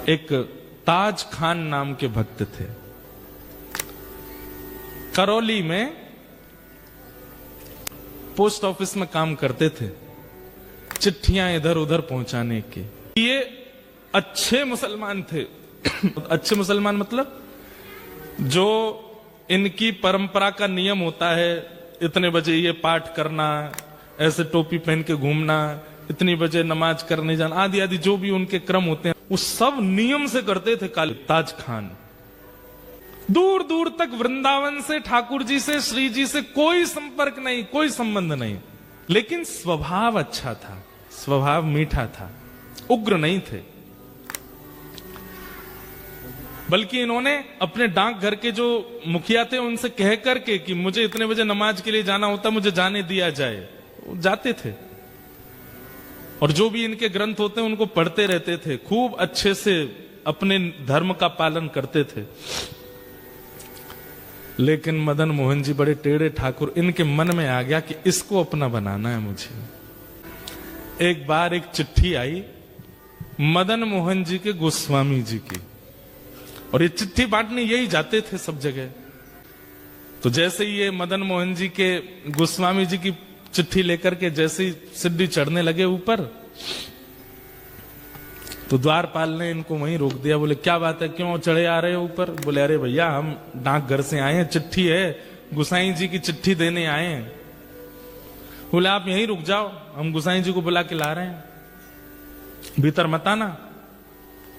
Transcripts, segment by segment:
एक ताज खान नाम के भक्त थे। करौली में पोस्ट ऑफिस में काम करते थे, चिट्ठियां इधर उधर पहुंचाने के। ये अच्छे मुसलमान थे। अच्छे मुसलमान मतलब जो इनकी परंपरा का नियम होता है, इतने बजे ये पाठ करना, ऐसे टोपी पहन के घूमना, इतनी बजे नमाज करने जाना, आदि आदि जो भी उनके क्रम होते हैं, वो सब नियम से करते थे। काली ताज खान दूर दूर तक वृंदावन से, ठाकुर जी से, श्री जी से कोई संपर्क नहीं, कोई संबंध नहीं, लेकिन स्वभाव अच्छा था, स्वभाव मीठा था, उग्र नहीं थे। बल्कि इन्होंने अपने डाकघर के जो मुखिया थे उनसे कह करके कि मुझे इतने बजे नमाज के लिए जाना होता, मुझे जाने दिया जाए, वो जाते थे। और जो भी इनके ग्रंथ होते हैं उनको पढ़ते रहते थे, खूब अच्छे से अपने धर्म का पालन करते थे। लेकिन मदन मोहन जी बड़े टेढ़े ठाकुर, इनके मन में आ गया कि इसको अपना बनाना है मुझे। एक बार एक चिट्ठी आई मदन मोहन जी के गोस्वामी जी की, और ये चिट्ठी बांटने यही जाते थे सब जगह। तो जैसे ही ये मदन मोहन जी के गोस्वामी जी की चिट्ठी लेकर के जैसे ही सीढ़ी चढ़ने लगे ऊपर, तो द्वारपाल ने इनको वहीं रोक दिया। बोले क्या बात है, क्यों चढ़े आ रहे हो ऊपर? बोले अरे भैया हम डाकघर से आए हैं, चिट्ठी है, गुसाई जी की चिट्ठी देने आए हैं। बोले आप यहीं रुक जाओ, हम गुसाई जी को बुला के ला रहे हैं, भीतर मत आना।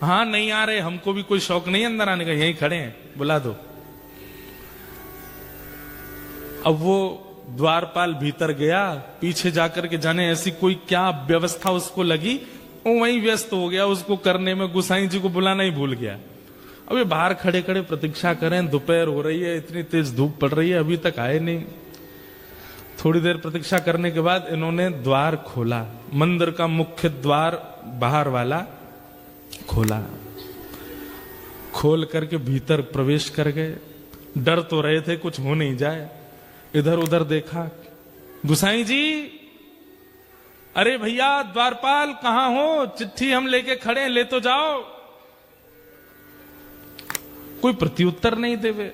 हाँ नहीं आ रहे, हमको भी कोई शौक नहीं अंदर आने का, यहीं खड़े हैं, बुला दो। अब वो द्वारपाल भीतर गया, पीछे जाकर के जाने ऐसी कोई क्या व्यवस्था उसको लगी, वो वहीं व्यस्त हो गया उसको करने में, गुसाई जी को बुलाना ही भूल गया। अब ये बाहर खड़े खड़े प्रतीक्षा करें, दोपहर हो रही है, इतनी तेज धूप पड़ रही है, अभी तक आए नहीं। थोड़ी देर प्रतीक्षा करने के बाद इन्होंने द्वार खोला, मंदिर का मुख्य द्वार बाहर वाला खोला, खोल करके भीतर प्रवेश कर गए। डर तो रहे थे कुछ हो नहीं जाए, इधर उधर देखा, गुसाई जी, अरे भैया द्वारपाल कहां हो, चिट्ठी हम लेके खड़े हैं, ले तो जाओ। कोई प्रत्युत्तर नहीं देवे।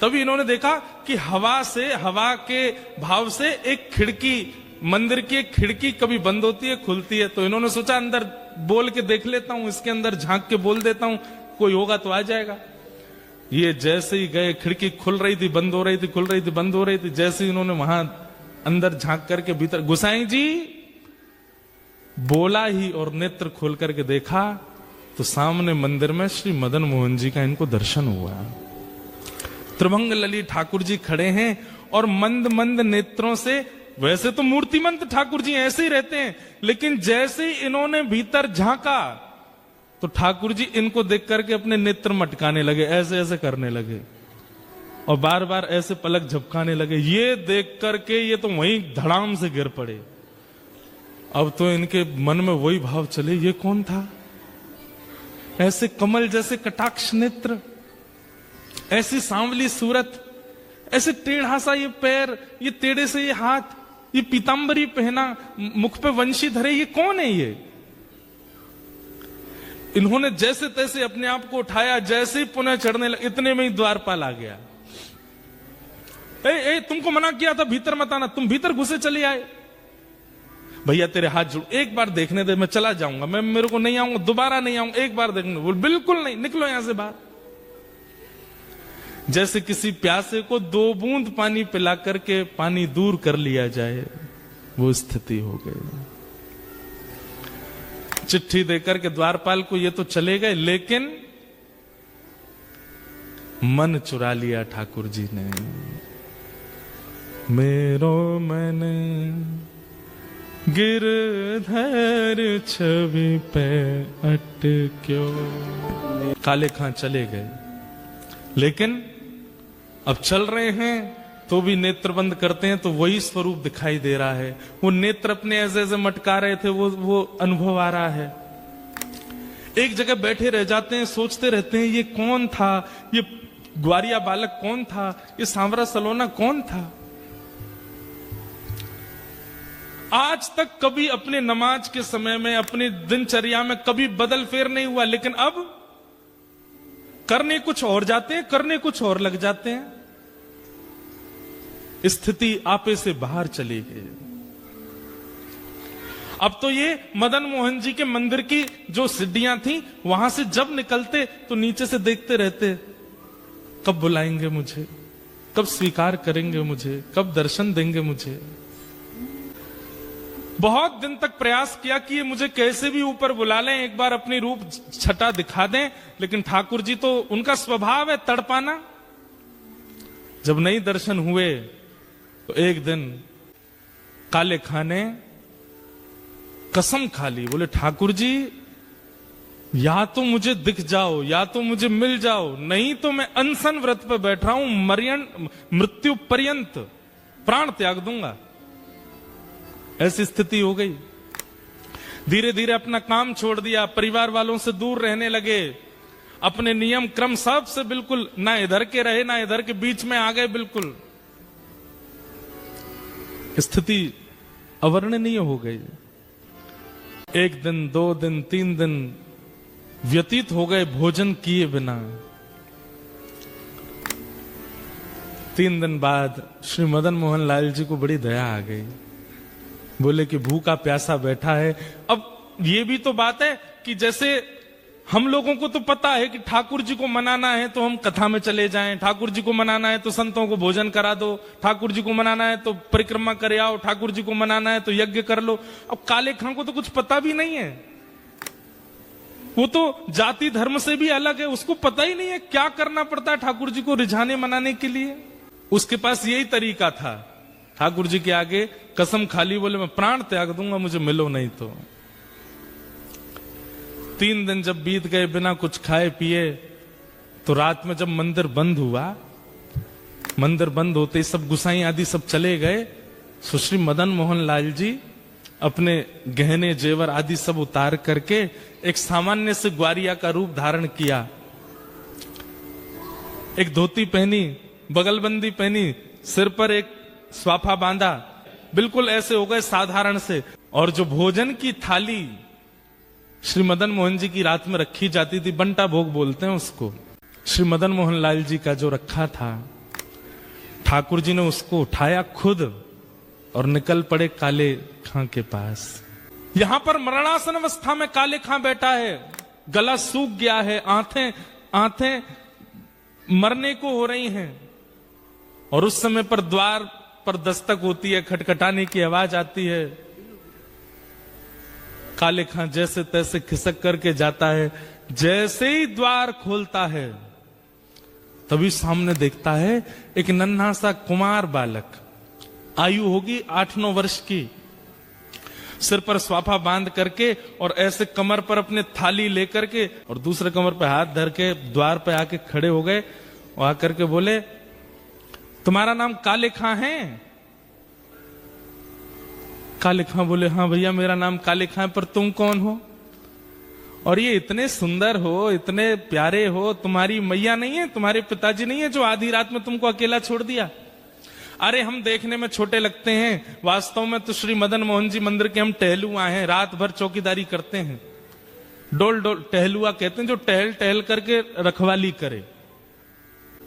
तभी इन्होंने देखा कि हवा से, हवा के भाव से एक खिड़की, मंदिर की एक खिड़की कभी बंद होती है, खुलती है। तो इन्होंने सोचा अंदर बोल के देख लेता हूं, इसके अंदर झांक के बोल देता हूं, कोई होगा तो आ जाएगा। ये जैसे ही गए, खिड़की खुल रही थी, बंद हो रही थी, खुल रही थी, बंद हो रही थी। जैसे ही इन्होंने वहां अंदर झांक करके भीतर गुसाई जी बोला ही और नेत्र खोल करके देखा, तो सामने मंदिर में श्री मदन मोहन जी का इनको दर्शन हुआ। त्रिभंग लली ठाकुर जी खड़े हैं और मंद मंद नेत्रों से, वैसे तो मूर्तिमंत ठाकुर जी ऐसे ही रहते हैं, लेकिन जैसे ही इन्होंने भीतर झांका तो ठाकुर जी इनको देख करके अपने नेत्र मटकाने लगे, ऐसे ऐसे करने लगे और बार बार ऐसे पलक झपकाने लगे। ये देख करके ये तो वहीं धड़ाम से गिर पड़े। अब तो इनके मन में वही भाव चले, ये कौन था? ऐसे कमल जैसे कटाक्ष नेत्र, ऐसी सांवली सूरत, ऐसे टेढ़ा सा ये पैर, ये टेढ़े से ये हाथ, ये पीतांबरी पहना, मुख पे वंशी धरे, ये कौन है ये? इन्होंने जैसे तैसे अपने आप को उठाया, जैसे ही पुनः चढ़ने लगे, इतने में ही द्वारपाल आ गया। ए, तुमको मना किया था भीतर मत आना, तुम भीतर घुसे चले आए। भैया तेरे हाथ जोड़, एक बार देखने दे, मैं चला जाऊंगा, मैं मेरे को नहीं आऊंगा, दोबारा नहीं आऊंगा, एक बार देखने। बोल बिल्कुल नहीं, निकलो यहां से बाहर। जैसे किसी प्यासे को 2 बूंद पानी पिला करके पानी दूर कर लिया जाए, वो स्थिति हो गई। चिट्ठी देकर के द्वारपाल को ये तो चले गए, लेकिन मन चुरा लिया ठाकुर जी ने। मेरो मन गिरधर छवि पे अटक्यो। काले खां चले गए, लेकिन अब चल रहे हैं तो भी नेत्र बंद करते हैं तो वही स्वरूप दिखाई दे रहा है। वो नेत्र अपने ऐसे ऐसे मटका रहे थे, वो अनुभव आ रहा है। एक जगह बैठे रह जाते हैं, सोचते रहते हैं ये कौन था, ये ग्वारिया बालक कौन था, ये सांवरा सलोना कौन था। आज तक कभी अपने नमाज के समय में, अपनी दिनचर्या में कभी बदल फेर नहीं हुआ, लेकिन अब करने कुछ और जाते हैं, करने कुछ और लग जाते हैं। स्थिति आपे से बाहर चली गई। अब तो ये मदन मोहन जी के मंदिर की जो सीढ़ियां थी, वहां से जब निकलते तो नीचे से देखते रहते, कब बुलाएंगे मुझे, कब स्वीकार करेंगे मुझे, कब दर्शन देंगे मुझे। बहुत दिन तक प्रयास किया कि ये मुझे कैसे भी ऊपर बुला लें, एक बार अपनी रूप छटा दिखा दें, लेकिन ठाकुर जी तो उनका स्वभाव है तड़पाना। जब नहीं दर्शन हुए तो एक दिन काले खां ने कसम खा ली, बोले ठाकुर जी या तो मुझे दिख जाओ, या तो मुझे मिल जाओ, नहीं तो मैं अनशन व्रत पर बैठ रहा हूं, मृत्यु पर्यंत प्राण त्याग दूंगा। ऐसी स्थिति हो गई। धीरे धीरे अपना काम छोड़ दिया, परिवार वालों से दूर रहने लगे, अपने नियम क्रम सब से बिल्कुल ना इधर के रहे ना इधर के, बीच में आ गए बिल्कुल। स्थिति अवर्णनीय हो गई। एक दिन, 2 दिन, 3 दिन व्यतीत हो गए भोजन किए बिना। 3 दिन बाद श्री मदन मोहन लाल जी को बड़ी दया आ गई। बोले कि भूखा प्यासा बैठा है। अब ये भी तो बात है कि जैसे हम लोगों को तो पता है कि ठाकुर जी को मनाना है तो हम कथा में चले जाएं, ठाकुर जी को मनाना है तो संतों को भोजन करा दो, ठाकुर जी को मनाना है तो परिक्रमा करे आओ, ठाकुर जी को मनाना है तो यज्ञ कर लो। अब काले खां को तो कुछ पता भी नहीं है, वो तो जाति धर्म से भी अलग है, उसको पता ही नहीं है क्या करना पड़ता है ठाकुर जी को रिझाने मनाने के लिए। उसके पास यही तरीका था, ठाकुर जी के आगे कसम खाली, बोले मैं प्राण त्याग दूंगा, मुझे मिलो नहीं तो। 3 दिन जब बीत गए बिना कुछ खाए पिए, तो रात में जब मंदिर बंद हुआ, मंदिर बंद होते ही सब गुसाई आदि सब चले गए, सुश्री मदन मोहन लाल जी अपने गहने जेवर आदि सब उतार करके एक सामान्य से ग्वारिया का रूप धारण किया। एक धोती पहनी, बगलबंदी पहनी, सिर पर एक स्वाफा बांधा, बिल्कुल ऐसे हो गए साधारण से। और जो भोजन की थाली श्री मदन मोहन जी की रात में रखी जाती थी, बंटा भोग बोलते हैं उसको, श्री मदन मोहन लाल जी का जो रखा था, ठाकुर जी ने उसको उठाया खुद और निकल पड़े काले खां के पास। यहां पर मरणासन अवस्था में काले खां बैठा है, गला सूख गया है, आंखें मरने को हो रही हैं। और उस समय पर द्वार पर दस्तक होती है, खटखटाने की आवाज आती है। काले खां जैसे तैसे खिसक करके जाता है। जैसे ही द्वार खोलता है तभी सामने देखता है एक नन्हा सा कुमार बालक, आयु होगी 8-9 वर्ष की, सिर पर स्वाफा बांध करके और ऐसे कमर पर अपने थाली लेकर के और दूसरे कमर पर हाथ धर के द्वार पे आके खड़े हो गए और आकर के बोले, तुम्हारा नाम काले खां है? काले खां बोले, हाँ भैया मेरा नाम काले खां, पर तुम कौन हो? और ये इतने सुंदर हो, इतने प्यारे हो, तुम्हारी मैया नहीं है, तुम्हारे पिताजी नहीं है जो आधी रात में तुमको अकेला छोड़ दिया? अरे हम देखने में छोटे लगते हैं, वास्तव में तो श्री मदन मोहन जी मंदिर के हम टहलुआ हैं, रात भर चौकीदारी करते हैं। डोल डोल टहलुआ कहते हैं जो टहल टहल करके रखवाली करे।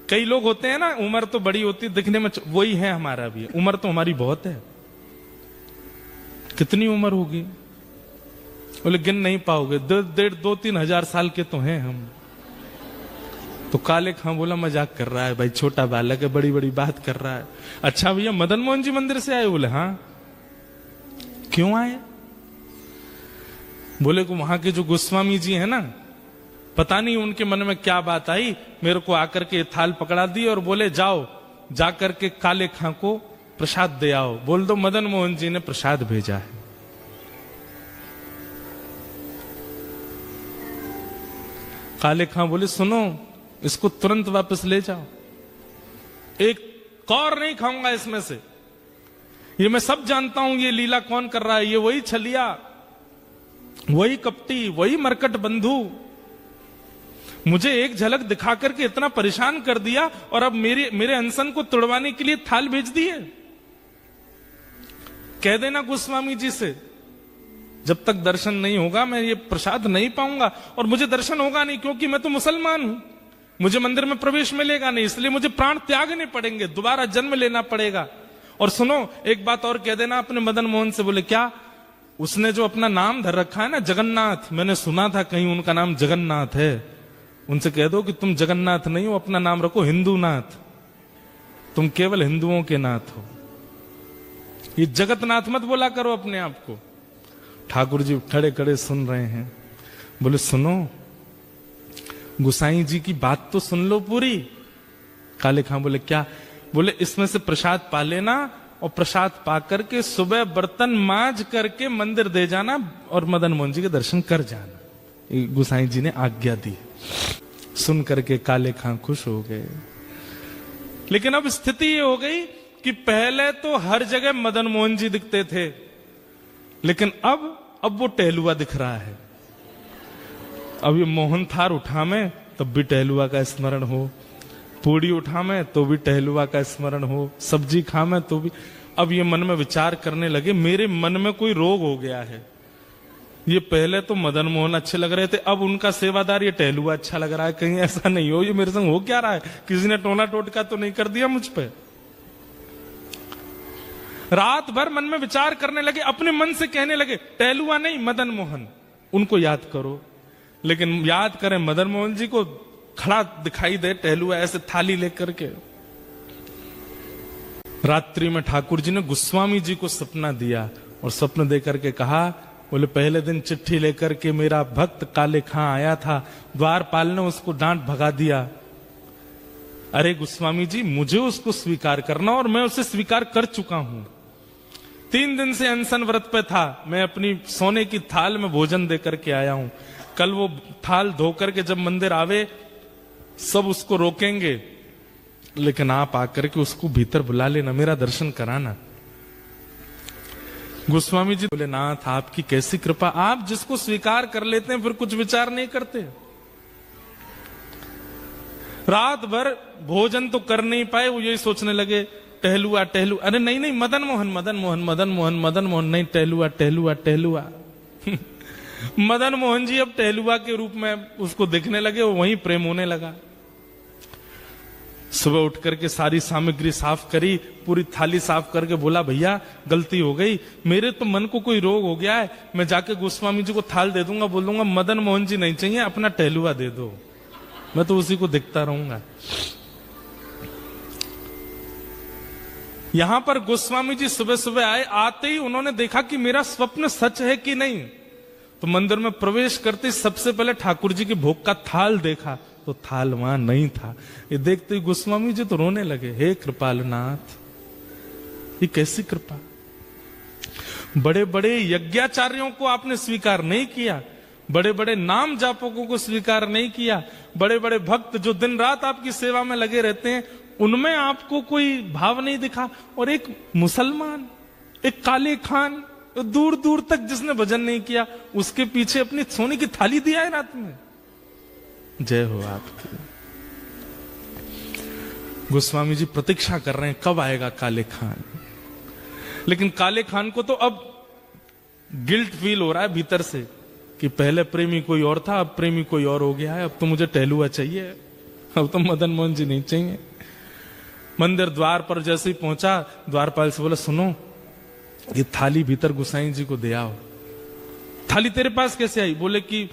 कई लोग होते हैं ना, उम्र तो बड़ी होती है, दिखने में वही है हमारा भी, उम्र तो हमारी बहुत है। कितनी उम्र होगी? बोले गिन नहीं पाओगे, 2-3 हजार साल के तो हैं हम। तो काले खां बोला मजाक कर रहा है भाई, छोटा बालक है, बड़ी बड़ी बात कर रहा है। अच्छा भैया मदन मोहन जी मंदिर से आए? बोले हाँ। क्यों आए? बोले को वहां के जो गोस्वामी जी है ना, पता नहीं उनके मन में क्या बात आई, मेरे को आकर के थाल पकड़ा दी और बोले जाओ जाकर के काले खां को प्रसाद दे आओ, बोल दो मदन मोहन जी ने प्रसाद भेजा है। काले खां बोले सुनो, इसको तुरंत वापस ले जाओ, एक कौर नहीं खाऊंगा इसमें से, ये मैं सब जानता हूं ये लीला कौन कर रहा है, ये वही छलिया, वही कपटी, वही मरकट बंधु, मुझे एक झलक दिखा करके इतना परेशान कर दिया और अब मेरे अनशन को तुड़वाने के लिए थाल भेज दी है। कह देना गोस्वामी जी से, जब तक दर्शन नहीं होगा मैं ये प्रसाद नहीं पाऊंगा और मुझे दर्शन होगा नहीं, क्योंकि मैं तो मुसलमान हूं, मुझे मंदिर में प्रवेश मिलेगा नहीं, इसलिए मुझे प्राण त्यागने पड़ेंगे, दोबारा जन्म लेना पड़ेगा। और सुनो, एक बात और कह देना अपने मदन मोहन से। बोले क्या? उसने जो अपना नाम धर रखा है ना जगन्नाथ, मैंने सुना था कहीं उनका नाम जगन्नाथ है, उनसे कह दो कि तुम जगन्नाथ नहीं हो, अपना नाम रखो हिंदूनाथ, तुम केवल हिंदुओं के नाथ हो, ये जगतनाथ मत बोला करो अपने आप को। ठाकुर जी खड़े खड़े सुन रहे हैं। बोले सुनो, गुसाई जी की बात तो सुन लो पूरी। काले खां बोले क्या? बोले इसमें से प्रसाद पा लेना और प्रसाद पा करके सुबह बर्तन मांज करके मंदिर दे जाना और मदन मोहन जी के दर्शन कर जाना। गुसाई जी ने आज्ञा दी। सुन करके काले खां खुश हो गए। लेकिन अब स्थिति ये हो गई कि पहले तो हर जगह मदन मोहन जी दिखते थे, लेकिन अब वो टहलुआ दिख रहा है। अब ये मोहन थार उठा में तब भी टहलुआ का स्मरण हो, पूड़ी उठा में तो भी टहलुआ का स्मरण हो, सब्जी खा में तो भी। अब ये मन में विचार करने लगे, मेरे मन में कोई रोग हो गया है। ये पहले तो मदन मोहन अच्छे लग रहे थे, अब उनका सेवादार ये टहलुआ अच्छा लग रहा है। कहीं ऐसा नहीं हो ये मेरे संग हो क्या रहा है, किसी ने टोना टोटका तो नहीं कर दिया मुझ पे। रात भर मन में विचार करने लगे, अपने मन से कहने लगे टहलुआ नहीं मदन मोहन, उनको याद करो। लेकिन याद करें मदन मोहन जी को खड़ा दिखाई दे टहलुआ ऐसे थाली लेकर के। रात्रि में ठाकुर जी ने गोस्वामी जी को सपना दिया और स्वप्न देकर के कहा, बोले पहले दिन चिट्ठी लेकर के मेरा भक्त काले खां आया था, द्वारपाल ने उसको डांट भगा दिया। अरे गोस्वामी जी, मुझे उसको स्वीकार करना और मैं उसे स्वीकार कर चुका हूं। 3 दिन से अनशन व्रत पे था, मैं अपनी सोने की थाल में भोजन देकर के आया हूं। कल वो थाल धो करके जब मंदिर आवे सब उसको रोकेंगे, लेकिन आप आकर के उसको भीतर बुला लेना, मेरा दर्शन कराना। गोस्वामी जी बोले नाथ आपकी कैसी कृपा, आप जिसको स्वीकार कर लेते हैं फिर कुछ विचार नहीं करते। रात भर भोजन तो कर नहीं पाए, वो यही सोचने लगे टहलुआ टहलुआ। अरे नहीं नहीं मदन मोहन मदन मोहन मदन मोहन मदन मोहन नहीं, टहलुआ टहलुआ टहलुआ। मदन मोहन जी अब टहलुआ के रूप में उसको देखने लगे, वो वहीं प्रेम होने लगा। सुबह उठ करके सारी सामग्री साफ करी, पूरी थाली साफ करके बोला भैया गलती हो गई, मेरे तो मन को कोई रोग हो गया है, मैं जाके गोस्वामी जी को थाल दे दूंगा, बोल दूंगा मदन मोहन जी नहीं चाहिए, अपना टहलुआ दे दो, मैं तो उसी को देखता रहूंगा। यहां पर गोस्वामी जी सुबह सुबह आए, आते ही उन्होंने देखा कि मेरा स्वप्न सच है कि नहीं। तो मंदिर में प्रवेश करते सबसे पहले ठाकुर जी के भोग का थाल देखा, तो थाल वहां नहीं था। ये देखते ही गोस्वामी जी तो रोने लगे, हे कृपालनाथ ये कैसी कृपा, बड़े बड़े यज्ञाचार्यों को आपने स्वीकार नहीं किया, बड़े बड़े नाम जापकों को स्वीकार नहीं किया, बड़े बड़े भक्त जो दिन रात आपकी सेवा में लगे रहते हैं उनमें आपको कोई भाव नहीं दिखा, और एक मुसलमान, एक काले खान दूर दूर तक जिसने भजन नहीं किया उसके पीछे अपनी सोने की थाली दिया है रात में। जय हो आपकी। गोस्वामी जी प्रतीक्षा कर रहे हैं कब आएगा काले खान, लेकिन काले खान को तो अब गिल्ट फील हो रहा है भीतर से कि पहले प्रेमी कोई और था, अब प्रेमी कोई और हो गया है, अब तो मुझे टहलुआ चाहिए, अब तो मदन मोहन जी नहीं चाहिए। मंदिर द्वार पर जैसे ही पहुंचा, द्वारपाल से बोला सुनो ये थाली भीतर गोसाई जी को दे आओ। थाली तेरे पास कैसे आई? बोले कि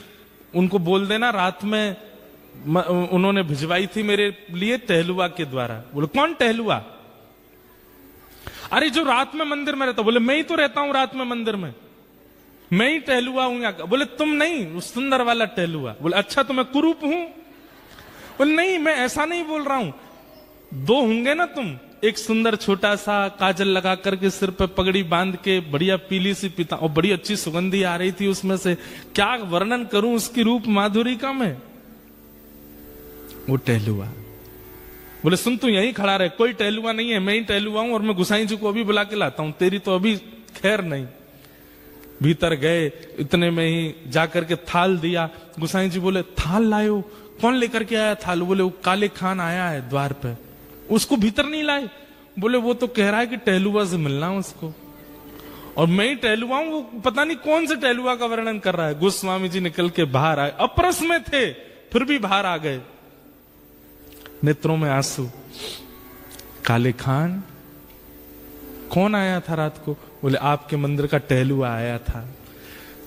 उनको बोल देना रात में उन्होंने भिजवाई थी मेरे लिए टहलुआ के द्वारा। बोले कौन टहलुआ? अरे जो रात में मंदिर में रहता। बोले मैं ही तो रहता हूं रात में मंदिर में, मैं ही टहलुआ हूं यहाँ। बोले तुम नहीं, उस सुंदर वाला टहलुआ। बोले अच्छा तो मैं कुरूप हूं? बोले नहीं मैं ऐसा नहीं बोल रहा हूं, 2 होंगे ना तुम, एक सुंदर छोटा सा काजल लगा करके सिर पे पगड़ी बांध के बढ़िया पीली सी पिता, और बड़ी अच्छी सुगंधी आ रही थी उसमें से, क्या वर्णन करूं उसकी रूप माधुरी का मैं। वो टहलुआ। बोले सुन तू यहीं खड़ा रहे, कोई टहलुआ नहीं है, मैं ही टहलुआ हूं और मैं गोसाई जी को अभी बुला के लाता हूं, तेरी तो अभी खैर नहीं। भीतर गए, इतने में ही जाकर के थाल दिया। गोसाई जी बोले थाल लायो? कौन लेकर के आया थाल? बोले वो काले खान आया है द्वार पे, उसको भीतर नहीं लाए? बोले वो तो कह रहा है कि टहलुआ से मिलना उसको। और मैं ही टहलुआ हूं, वो पता नहीं कौन से टहलुआ का वर्णन कर रहा है। गोस्वामी जी निकल के बाहर आए, अपरस में थे फिर भी बाहर आ गए, नेत्रों में आंसू। काले खान, कौन आया था रात को? बोले आपके मंदिर का टहलुआ आया था।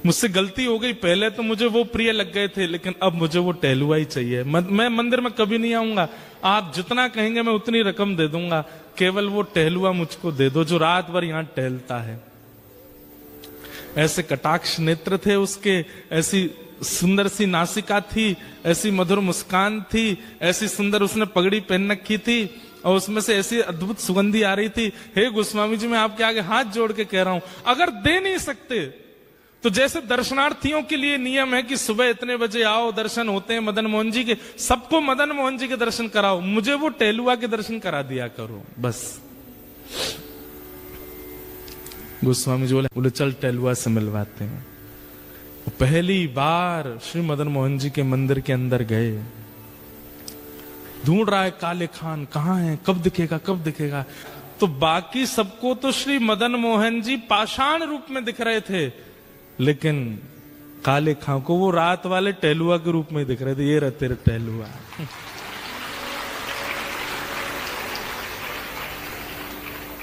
मुझसे गलती हो गई, पहले तो मुझे वो प्रिय लग गए थे, लेकिन अब मुझे वो टहलुआ ही चाहिए। मैं मंदिर में कभी नहीं आऊंगा, आप जितना कहेंगे मैं उतनी रकम दे दूंगा, केवल वो टहलुआ मुझको दे दो जो रात भर यहां टहलता है। ऐसे कटाक्ष नेत्र थे उसके, ऐसी सुंदर सी नासिका थी, ऐसी मधुर मुस्कान थी, ऐसी सुंदर उसने पगड़ी पहन रखी थी और उसमें से ऐसी अद्भुत सुगंधी आ रही थी। हे गोस्वामी जी, मैं आपके आगे हाथ जोड़ के कह रहा हूं, अगर दे नहीं सकते तो जैसे दर्शनार्थियों के लिए नियम है कि सुबह इतने बजे आओ, दर्शन होते हैं मदन मोहन जी के, सबको मदन मोहन जी के दर्शन कराओ, मुझे वो टहलुआ के दर्शन करा दिया करो बस। गोस्वामी जी बोले चल टहलुआ से मिलवाते हैं। पहली बार श्री मदन मोहन जी के मंदिर के अंदर गए, ढूंढ रहा है काले खान कहां है, कब दिखेगा कब दिखेगा। तो बाकी सबको तो श्री मदन मोहन जी पाषाण रूप में दिख रहे थे, लेकिन काले खां को वो रात वाले टहलुआ के रूप में दिख रहे थे। ये रहे तेरे टहलुआ।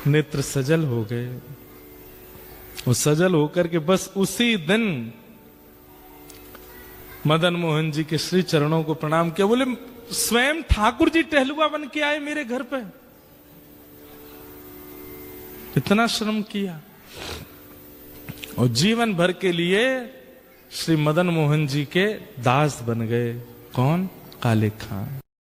नेत्र सजल हो गए, वो सजल होकर के बस उसी दिन मदन मोहन जी के श्री चरणों को प्रणाम किया। बोले स्वयं ठाकुर जी टहलुआ बन के आए मेरे घर पे, इतना श्रम किया और जीवन भर के लिए श्री मदन मोहन जी के दास बन गए। कौन? काले खान।